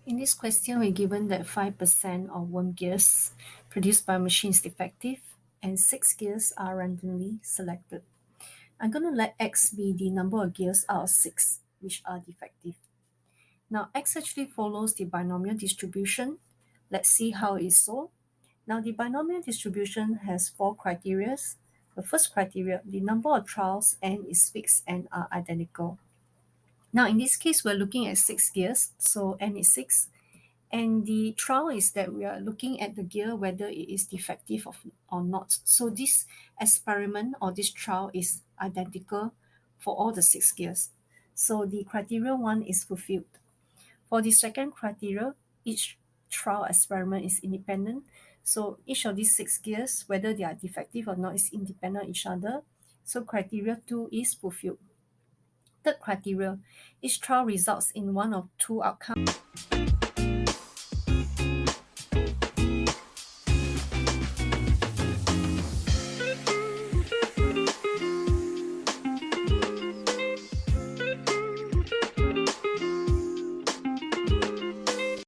In this question, we're given that 5% of worm gears produced by a machine is defective and 6 gears are randomly selected. I'm going to let x be the number of gears out of 6 which are defective. Now, x actually follows the binomial distribution. Let's see how it is so. Now, the binomial distribution has 4 criteria. The first criteria, the number of trials n is fixed and are identical. Now, in this case, we're looking at 6 gears, so n is 6. And the trial is that we are looking at the gear whether it is defective or not. So this experiment or this trial is identical for all the 6 gears. So the criteria 1 is fulfilled. For the second criteria, each trial experiment is independent. So each of these 6 gears, whether they are defective or not, is independent of each other. So criteria 2 is fulfilled. Third criteria, each trial results in one of two outcomes.